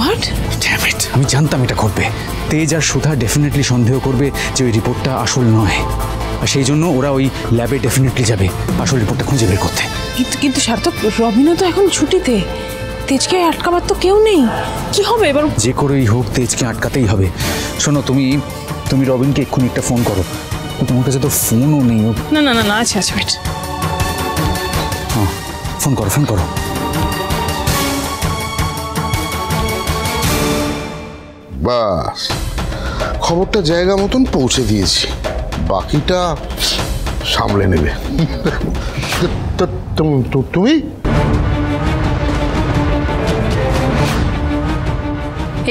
What? Damn it, আমি জানতাম এটা ঘটবে। তেজ আর সুধা ডেফিনেটলি সন্দেহ করবে যে ওই রিপোর্টটা আসল নয়, আর সেই জন্য ওরা ওই ল্যাবে ডেফিনেটলি যাবে আসল রিপোর্টটা খুঁজে বের করতে। কিন্তু সার্থক, রবিনও তো এখন ছুটিতে, তেজকে আটকাবার তো কেউ নেই, কি হবে এবার? যে করেই হোক তেজকে আটকাতেই হবে। শোনো, তুমি রবিনকে এক্ষুনি একটা ফোন করো। তোমার কাছে তো ফোনও নেই। না না না না, আচ্ছা আচ্ছা ওয়েট। হ্যাঁ, ফোন করো। বাস, খবরটা জায়গা মতন পৌঁছে দিয়েছি, বাকিটা সামলে নেবে। তুমি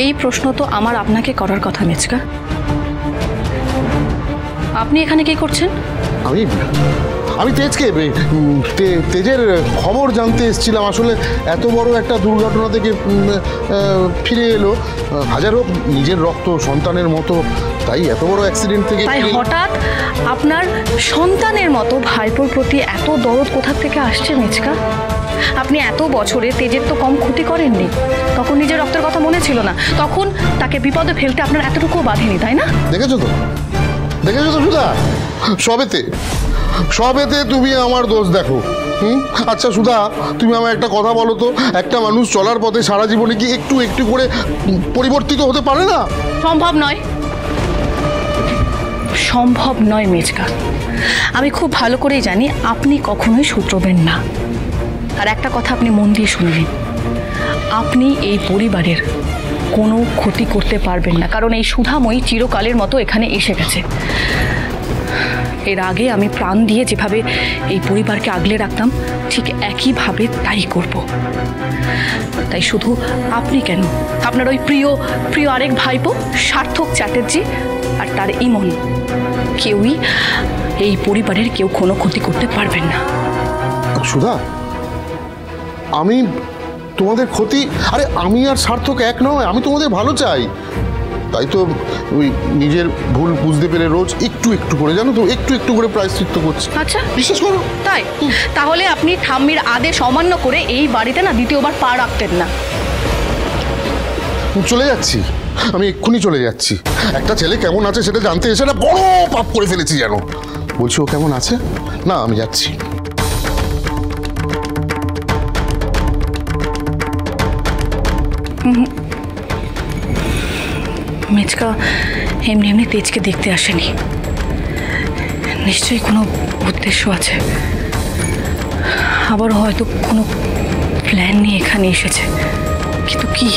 এই প্রশ্ন তো আমার আপনাকে করার কথা মেচকা। আপনি এখানে কি করছেন? আমি তেজের খবর জানতে এসেছিলাম। আসলে এত বড় একটা দুর্ঘটনা থেকে ফিরে এলো, হাজার হোক নিজের রক্ত সন্তানের মতো, তাই এত বড় অ্যাক্সিডেন্ট থেকে তাই হঠাৎ আপনার সন্তানের মতো ভাইপোর প্রতি এত দরদ কোথা থেকে আসছে মেচকা? আপনি এত বছরে তেজের তো কম ক্ষতি করেননি, তখন নিজের রক্তের কথা মনে ছিল না, তখন তাকে বিপদে ফেলতে আপনার এতটুকুও বাধেনি, তাই না? দেখেছো তো সুধা, সবেতে তুমি আমার দোষ দেখো। আচ্ছা সুধা, তুমি আমায় একটা কথা বলো তো, একটা মানুষ চলার পথে সারা জীবনে কি একটু একটু করে পরিবর্তিত হতে পারে না? সম্ভব নয় মেচকা। আমি খুব ভালো করেই জানি আপনি কখনোই শুধরবেন না। আর একটা কথা আপনি মন দিয়ে শুনবেন, আপনি এই পরিবারের কোনো ক্ষতি করতে পারবেন না, কারণ এই সুধাময়ী চিরকালের মতো এখানে এসে গেছে। এর আগে আমি প্রাণ দিয়ে যেভাবে এই পরিবারকে আগলে রাখতাম, ঠিক একইভাবে তাই করব। তাই শুধু আপনি কেন, আপনার ওই প্রিয় আরেক ভাইপো সার্থক চ্যাটার্জি আর তার ইমন, কেউই এই পরিবারের কেউ কোনো ক্ষতি করতে পারবেন না। সুধা, আমি তোমাদের ক্ষতি, আরে আমি আর সার্থক এক নয়, আমি তোমাদের ভালো চাই। তাই তো ওই নিজের ভুল বুঝতে পেরে রোজ একটু একটু করে, জানো তো, একটু একটু করে প্রায়শ্চিত্ত করছি। আচ্ছা, বিশ্বাস করো। তাই তাহলে আপনি ঠাম্মির আদেশ অমান্য করে এই বাড়িতে না দ্বিতীয়বার পা রাখতেন না। চলে যাচ্ছি, আমি এক্ষুনি চলে যাচ্ছি। একটা ছেলে কেমন আছে সেটা জানতে এসে না বড় পাপ করে ফেলেছি জানো। বলছি ও কেমন আছে? না, আমি যাচ্ছি। মেচকা এমনি তেজকে দেখতে আসেনি, নিশ্চয়ই কোনো উদ্দেশ্য আছে। আবার হয়তো কোনো প্ল্যান নিয়ে এখানে এসেছে, কিন্তু কি?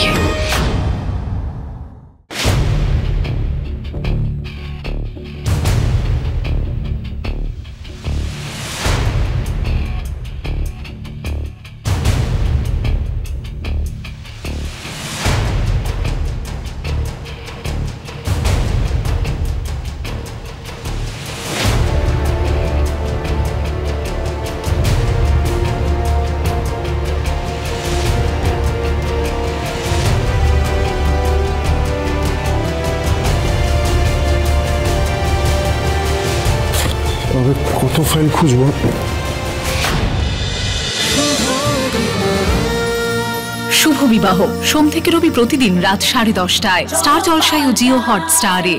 কত ফাইল খুঁজবো? শুভ বিবাহ সোম থেকে রবি প্রতিদিন রাত 10:30টায় স্টার জলসায় ও জিও হটস্টারে।